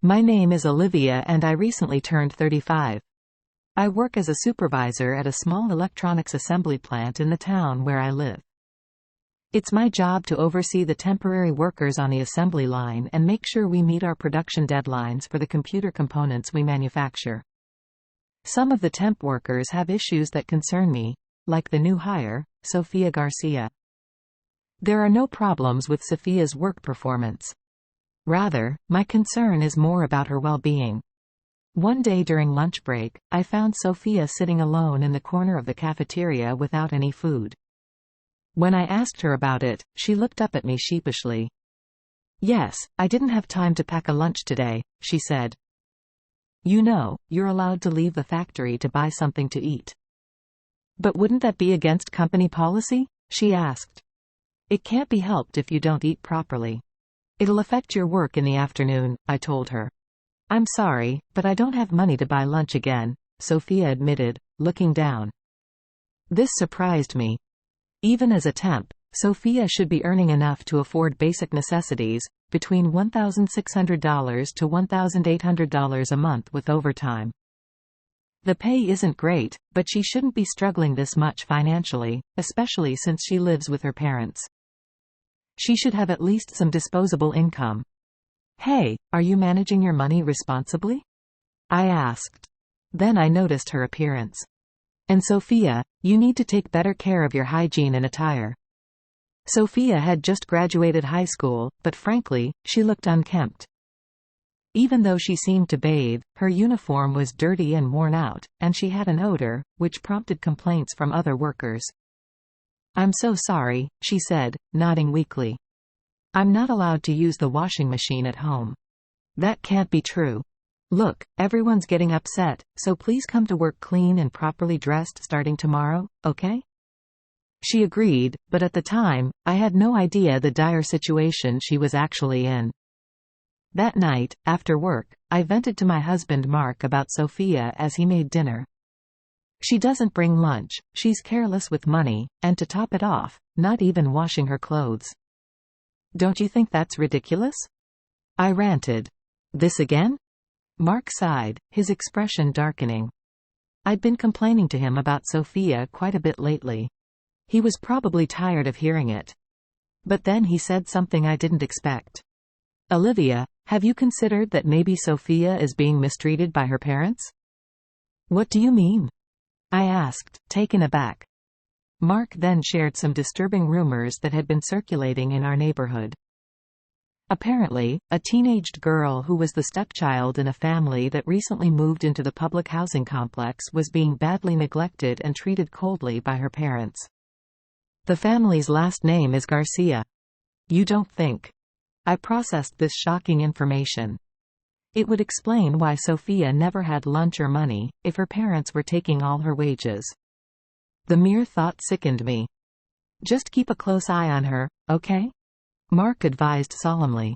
My name is Olivia and I recently turned 35. I work as a supervisor at a small electronics assembly plant in the town where I live. It's my job to oversee the temporary workers on the assembly line and make sure we meet our production deadlines for the computer components we manufacture. Some of the temp workers have issues that concern me, like the new hire, Sofia Garcia. There are no problems with Sofia's work performance. Rather, my concern is more about her well-being. One day during lunch break, I found Sofia sitting alone in the corner of the cafeteria without any food. When I asked her about it, she looked up at me sheepishly. "Yes, I didn't have time to pack a lunch today," she said. "You know, you're allowed to leave the factory to buy something to eat." "But wouldn't that be against company policy?" she asked. "It can't be helped if you don't eat properly. It'll affect your work in the afternoon," I told her. "I'm sorry, but I don't have money to buy lunch again," Sofia admitted, looking down. This surprised me. Even as a temp, Sofia should be earning enough to afford basic necessities, between $1,600 to $1,800 a month with overtime. The pay isn't great, but she shouldn't be struggling this much financially, especially since she lives with her parents. She should have at least some disposable income. "Hey, are you managing your money responsibly?" I asked. Then I noticed her appearance. "And Sofia, you need to take better care of your hygiene and attire." Sofia had just graduated high school, but frankly, she looked unkempt. Even though she seemed to bathe, her uniform was dirty and worn out, and she had an odor, which prompted complaints from other workers. "I'm so sorry," she said, nodding weakly. "I'm not allowed to use the washing machine at home." "That can't be true. Look, everyone's getting upset, so please come to work clean and properly dressed starting tomorrow, okay?" She agreed, but at the time, I had no idea the dire situation she was actually in. That night, after work, I vented to my husband Mark about Sofia as he made dinner. "She doesn't bring lunch, she's careless with money, and to top it off, not even washing her clothes. Don't you think that's ridiculous?" I ranted. "This again?" Mark sighed, his expression darkening. I'd been complaining to him about Sofia quite a bit lately. He was probably tired of hearing it. But then he said something I didn't expect. "Olivia, have you considered that maybe Sofia is being mistreated by her parents?" "What do you mean?" I asked, taken aback. Mark then shared some disturbing rumors that had been circulating in our neighborhood. Apparently, a teenaged girl who was the stepchild in a family that recently moved into the public housing complex was being badly neglected and treated coldly by her parents. The family's last name is Garcia. You don't think? I processed this shocking information. It would explain why Sofia never had lunch or money, if her parents were taking all her wages. The mere thought sickened me. "Just keep a close eye on her, okay?" Mark advised solemnly.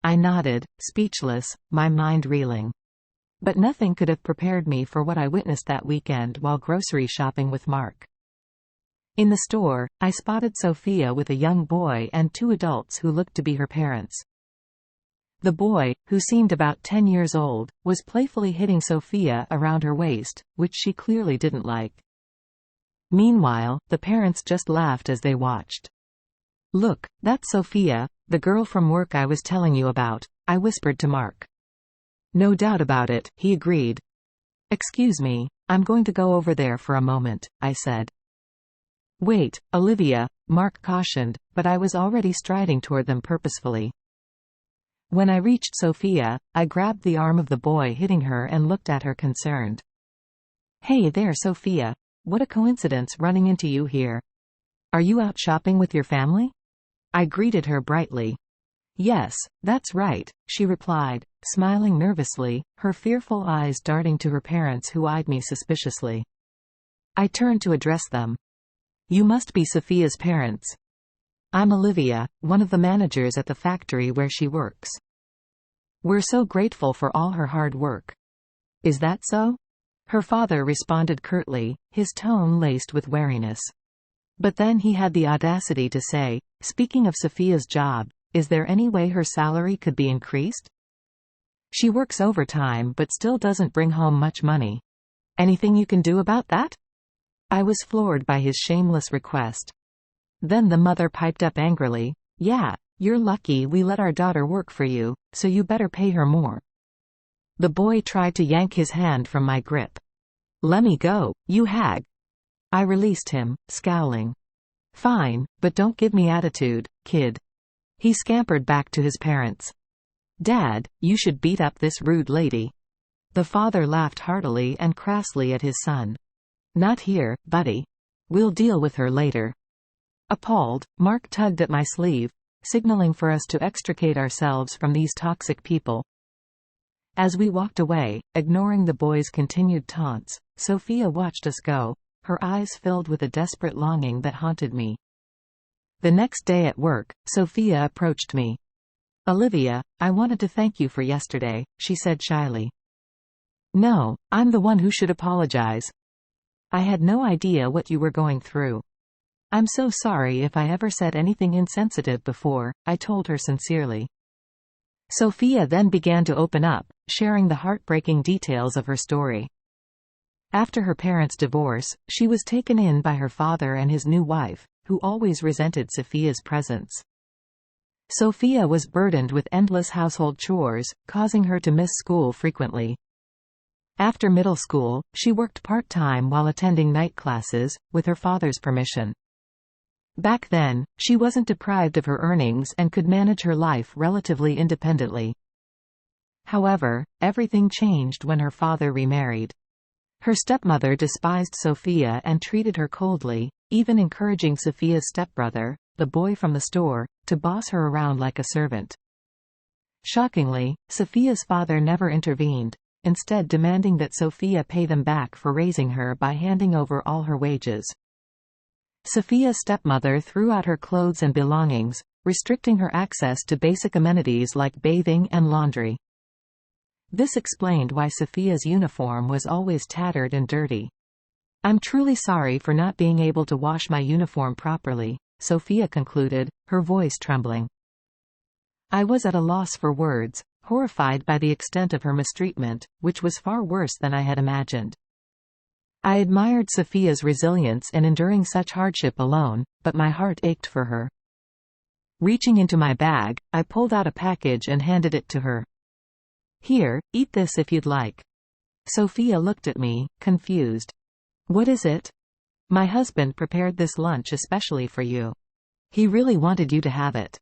I nodded, speechless, my mind reeling. But nothing could have prepared me for what I witnessed that weekend while grocery shopping with Mark. In the store, I spotted Sofia with a young boy and two adults who looked to be her parents. The boy, who seemed about 10 years old, was playfully hitting Sofia around her waist, which she clearly didn't like. Meanwhile, the parents just laughed as they watched. "Look, that's Sofia, the girl from work I was telling you about," I whispered to Mark. "No doubt about it," he agreed. "Excuse me, I'm going to go over there for a moment," I said. "Wait, Olivia," Mark cautioned, but I was already striding toward them purposefully. When I reached Sofia, I grabbed the arm of the boy hitting her and looked at her concerned. "Hey there, Sofia. What a coincidence running into you here. Are you out shopping with your family?" I greeted her brightly. "Yes, that's right," she replied, smiling nervously, her fearful eyes darting to her parents who eyed me suspiciously. I turned to address them. "You must be Sofia's parents." "I'm Olivia, one of the managers at the factory where she works." "We're so grateful for all her hard work." "Is that so?" her father responded curtly, his tone laced with wariness. But then he had the audacity to say, "Speaking of Sofia's job, is there any way her salary could be increased?" She works overtime but still doesn't bring home much money. Anything you can do about that? I was floored by his shameless request. Then the mother piped up angrily, "Yeah, you're lucky we let our daughter work for you, so you better pay her more." The boy tried to yank his hand from my grip. "Let me go, you hag." I released him, scowling. "Fine, but don't give me attitude, kid." He scampered back to his parents. "Dad, you should beat up this rude lady." The father laughed heartily and crassly at his son. "Not here, buddy. We'll deal with her later." Appalled, Mark tugged at my sleeve, signaling for us to extricate ourselves from these toxic people. As we walked away, ignoring the boy's continued taunts, Sophia watched us go, her eyes filled with a desperate longing that haunted me. The next day at work, Sophia approached me. "Olivia, I wanted to thank you for yesterday," she said shyly. "No, I'm the one who should apologize. I had no idea what you were going through. I'm so sorry if I ever said anything insensitive before," I told her sincerely. Sophia then began to open up, sharing the heartbreaking details of her story. After her parents' divorce, she was taken in by her father and his new wife, who always resented Sophia's presence. Sophia was burdened with endless household chores, causing her to miss school frequently. After middle school, she worked part-time while attending night classes, with her father's permission. Back then, she wasn't deprived of her earnings and could manage her life relatively independently. However, everything changed when her father remarried. Her stepmother despised Sophia and treated her coldly, even encouraging Sophia's stepbrother, the boy from the store, to boss her around like a servant. Shockingly, Sophia's father never intervened, instead demanding that Sophia pay them back for raising her by handing over all her wages. Sophia's stepmother threw out her clothes and belongings, restricting her access to basic amenities like bathing and laundry. This explained why Sophia's uniform was always tattered and dirty. "I'm truly sorry for not being able to wash my uniform properly," Sophia concluded, her voice trembling. I was at a loss for words, horrified by the extent of her mistreatment, which was far worse than I had imagined. I admired Sophia's resilience in enduring such hardship alone, but my heart ached for her. Reaching into my bag, I pulled out a package and handed it to her. "Here, eat this if you'd like." Sophia looked at me, confused. "What is it?" "My husband prepared this lunch especially for you. He really wanted you to have it.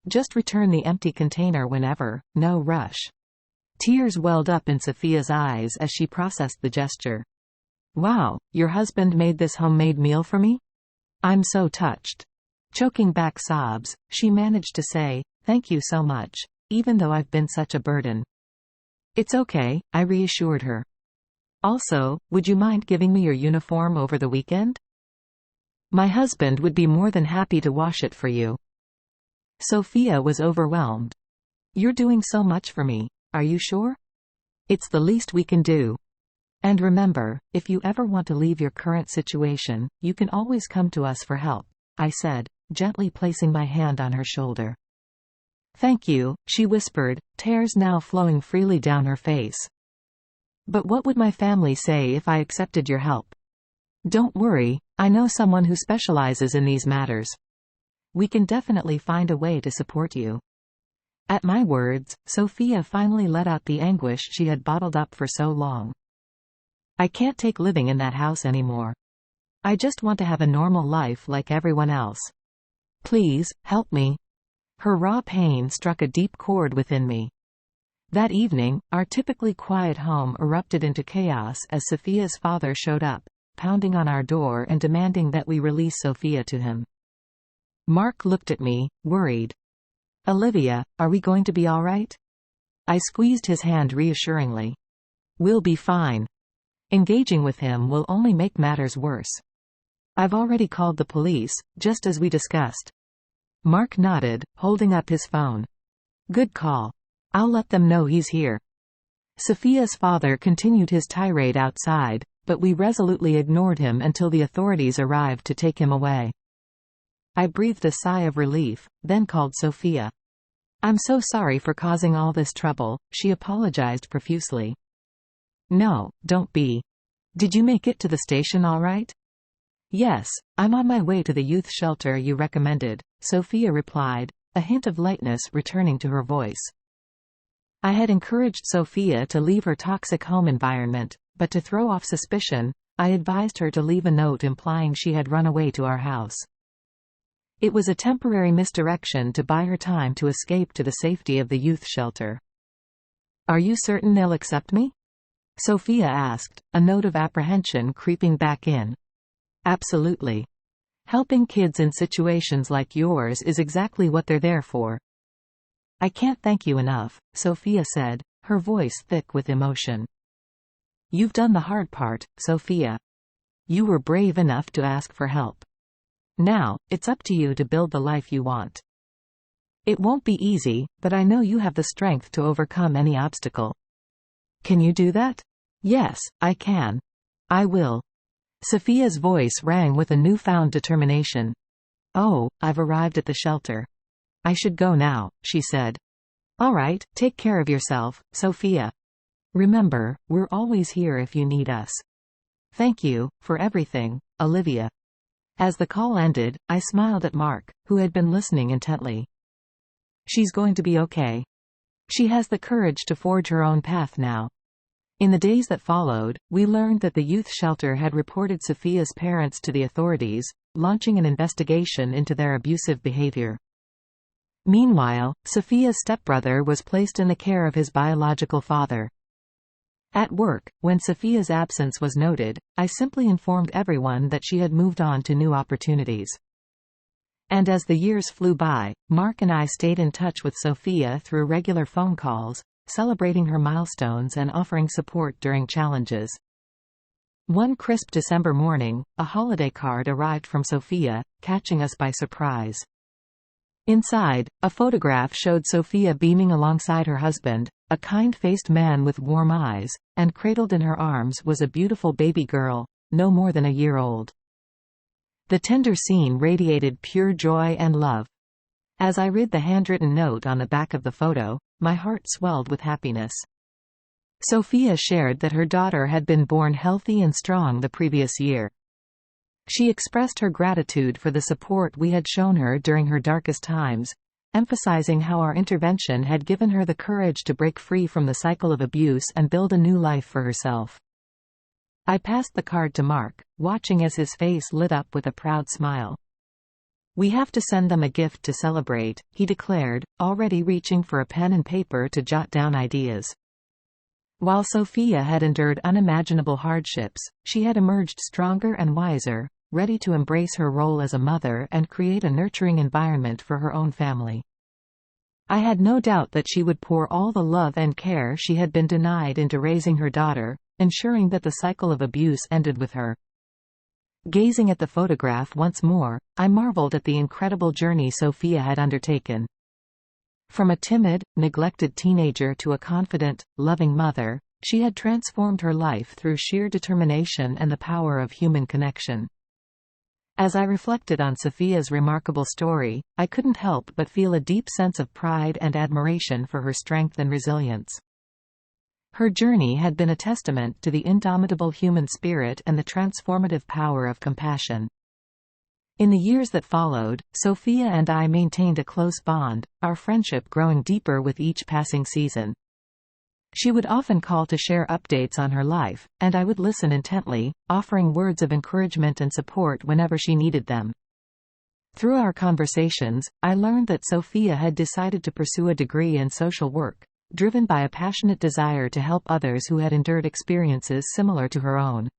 Just return the empty container whenever, no rush." Tears welled up in Sophia's eyes as she processed the gesture. "Wow, your husband made this homemade meal for me? I'm so touched." Choking back sobs, she managed to say, "Thank you so much, even though I've been such a burden." "It's okay," I reassured her. "Also, would you mind giving me your uniform over the weekend? My husband would be more than happy to wash it for you." Sophia was overwhelmed. "You're doing so much for me. Are you sure? It's the least we can do. And remember, if you ever want to leave your current situation, you can always come to us for help," I said, gently placing my hand on her shoulder. "Thank you," she whispered, tears now flowing freely down her face. "But what would my family say if I accepted your help?" "Don't worry, I know someone who specializes in these matters. We can definitely find a way to support you." At my words, Sophia finally let out the anguish she had bottled up for so long. "I can't take living in that house anymore. I just want to have a normal life like everyone else. Please, help me." Her raw pain struck a deep chord within me. That evening, our typically quiet home erupted into chaos as Sophia's father showed up, pounding on our door and demanding that we release Sophia to him. Mark looked at me, worried. "Olivia, are we going to be all right?" I squeezed his hand reassuringly. "We'll be fine. Engaging with him will only make matters worse. I've already called the police, just as we discussed." Mark nodded, holding up his phone. "Good call. I'll let them know he's here." Sophia's father continued his tirade outside, but we resolutely ignored him until the authorities arrived to take him away. I breathed a sigh of relief, then called Sophia. "I'm so sorry for causing all this trouble," she apologized profusely. "No, don't be. Did you make it to the station all right?" "Yes, I'm on my way to the youth shelter you recommended," Sophia replied, a hint of lightness returning to her voice. I had encouraged Sophia to leave her toxic home environment, but to throw off suspicion, I advised her to leave a note implying she had run away to our house. It was a temporary misdirection to buy her time to escape to the safety of the youth shelter. "Are you certain they'll accept me?" Sophia asked, a note of apprehension creeping back in. "Absolutely. Helping kids in situations like yours is exactly what they're there for." "I can't thank you enough," Sophia said, her voice thick with emotion. "You've done the hard part, Sophia. You were brave enough to ask for help. Now, it's up to you to build the life you want. It won't be easy, but I know you have the strength to overcome any obstacle." "Can you do that?" "Yes, I can. I will." Sophia's voice rang with a newfound determination. "Oh, I've arrived at the shelter. I should go now," she said. "All right, take care of yourself, Sophia. Remember, we're always here if you need us." "Thank you, for everything, Olivia." As the call ended, I smiled at Mark, who had been listening intently. "She's going to be okay. She has the courage to forge her own path now." In the days that followed, we learned that the youth shelter had reported Sophia's parents to the authorities, launching an investigation into their abusive behavior. Meanwhile, Sophia's stepbrother was placed in the care of his biological father. At work, when Sophia's absence was noted, I simply informed everyone that she had moved on to new opportunities. And as the years flew by, Mark and I stayed in touch with Sophia through regular phone calls, celebrating her milestones and offering support during challenges. One crisp December morning, a holiday card arrived from Sophia, catching us by surprise. Inside, a photograph showed Sophia beaming alongside her husband, a kind-faced man with warm eyes, and cradled in her arms was a beautiful baby girl, no more than a year old. The tender scene radiated pure joy and love. As I read the handwritten note on the back of the photo, my heart swelled with happiness. Sophia shared that her daughter had been born healthy and strong the previous year. She expressed her gratitude for the support we had shown her during her darkest times, emphasizing how our intervention had given her the courage to break free from the cycle of abuse and build a new life for herself. I passed the card to Mark, watching as his face lit up with a proud smile. "We have to send them a gift to celebrate," he declared, already reaching for a pen and paper to jot down ideas. While Sophia had endured unimaginable hardships, she had emerged stronger and wiser, ready to embrace her role as a mother and create a nurturing environment for her own family. I had no doubt that she would pour all the love and care she had been denied into raising her daughter, ensuring that the cycle of abuse ended with her. Gazing at the photograph once more, I marveled at the incredible journey Sophia had undertaken. From a timid, neglected teenager to a confident, loving mother, she had transformed her life through sheer determination and the power of human connection. As I reflected on Sophia's remarkable story, I couldn't help but feel a deep sense of pride and admiration for her strength and resilience. Her journey had been a testament to the indomitable human spirit and the transformative power of compassion. In the years that followed, Sophia and I maintained a close bond, our friendship growing deeper with each passing season. She would often call to share updates on her life, and I would listen intently, offering words of encouragement and support whenever she needed them. Through our conversations, I learned that Sophia had decided to pursue a degree in social work, driven by a passionate desire to help others who had endured experiences similar to her own.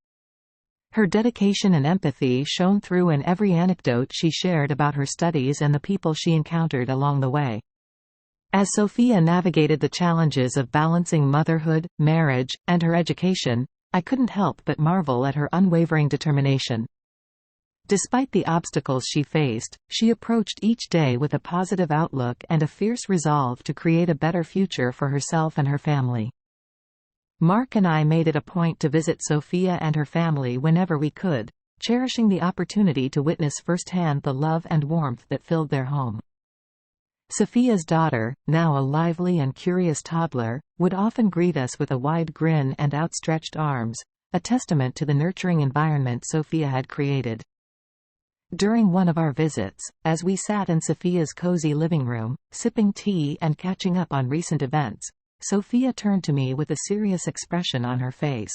Her dedication and empathy shone through in every anecdote she shared about her studies and the people she encountered along the way. As Sophia navigated the challenges of balancing motherhood, marriage, and her education, I couldn't help but marvel at her unwavering determination. Despite the obstacles she faced, she approached each day with a positive outlook and a fierce resolve to create a better future for herself and her family. Mark and I made it a point to visit Sophia and her family whenever we could, cherishing the opportunity to witness firsthand the love and warmth that filled their home. Sophia's daughter, now a lively and curious toddler, would often greet us with a wide grin and outstretched arms, a testament to the nurturing environment Sophia had created. During one of our visits, as we sat in Sophia's cozy living room, sipping tea and catching up on recent events, Sophia turned to me with a serious expression on her face.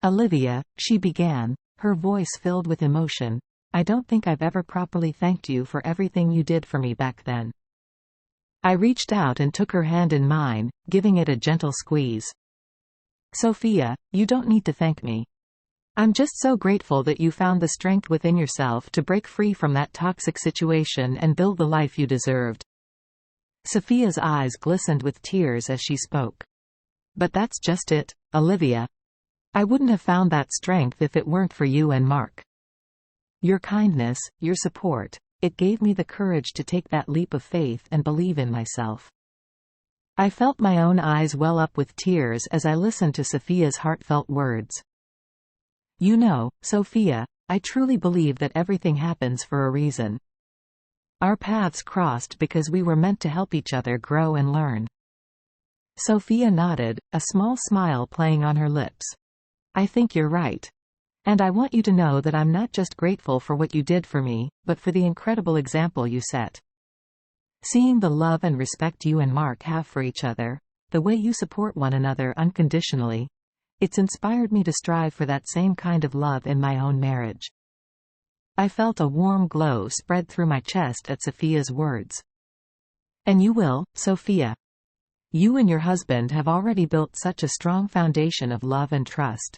"Olivia," she began, her voice filled with emotion, "I don't think I've ever properly thanked you for everything you did for me back then." I reached out and took her hand in mine, giving it a gentle squeeze. "Sophia, you don't need to thank me. I'm just so grateful that you found the strength within yourself to break free from that toxic situation and build the life you deserved." Sophia's eyes glistened with tears as she spoke. "But that's just it, Olivia. I wouldn't have found that strength if it weren't for you and Mark. Your kindness, your support, it gave me the courage to take that leap of faith and believe in myself." I felt my own eyes well up with tears as I listened to Sophia's heartfelt words. "You know, Sophia, I truly believe that everything happens for a reason. Our paths crossed because we were meant to help each other grow and learn." Sophia nodded, a small smile playing on her lips. "I think you're right. And I want you to know that I'm not just grateful for what you did for me, but for the incredible example you set. Seeing the love and respect you and Mark have for each other, the way you support one another unconditionally, it's inspired me to strive for that same kind of love in my own marriage." I felt a warm glow spread through my chest at Sophia's words. "And you will, Sophia. You and your husband have already built such a strong foundation of love and trust.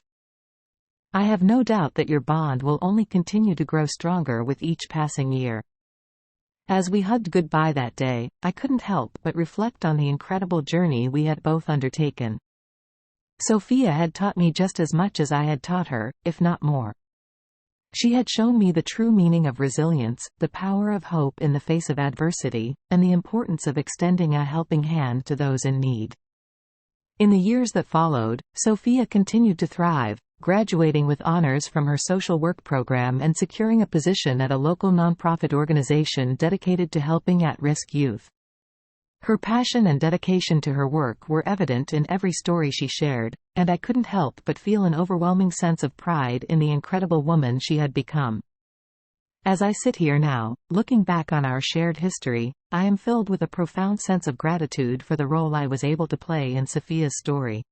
I have no doubt that your bond will only continue to grow stronger with each passing year." As we hugged goodbye that day, I couldn't help but reflect on the incredible journey we had both undertaken. Sophia had taught me just as much as I had taught her, if not more. She had shown me the true meaning of resilience, the power of hope in the face of adversity, and the importance of extending a helping hand to those in need. In the years that followed, Sophia continued to thrive, graduating with honors from her social work program and securing a position at a local nonprofit organization dedicated to helping at-risk youth. Her passion and dedication to her work were evident in every story she shared, and I couldn't help but feel an overwhelming sense of pride in the incredible woman she had become. As I sit here now, looking back on our shared history, I am filled with a profound sense of gratitude for the role I was able to play in Sophia's story.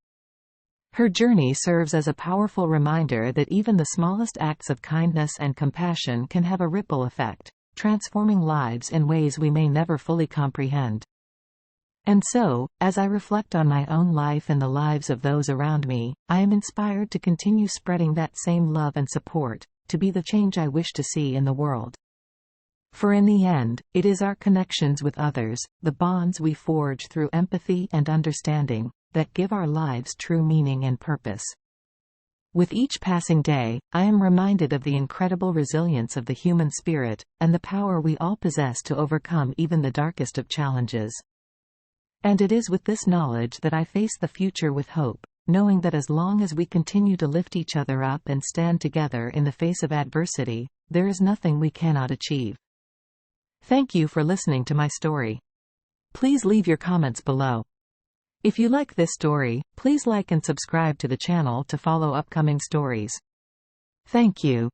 Her journey serves as a powerful reminder that even the smallest acts of kindness and compassion can have a ripple effect, transforming lives in ways we may never fully comprehend. And so, as I reflect on my own life and the lives of those around me, I am inspired to continue spreading that same love and support, to be the change I wish to see in the world. For in the end, it is our connections with others, the bonds we forge through empathy and understanding, that give our lives true meaning and purpose. With each passing day, I am reminded of the incredible resilience of the human spirit, and the power we all possess to overcome even the darkest of challenges. And it is with this knowledge that I face the future with hope, knowing that as long as we continue to lift each other up and stand together in the face of adversity, there is nothing we cannot achieve. Thank you for listening to my story. Please leave your comments below. If you like this story, please like and subscribe to the channel to follow upcoming stories. Thank you.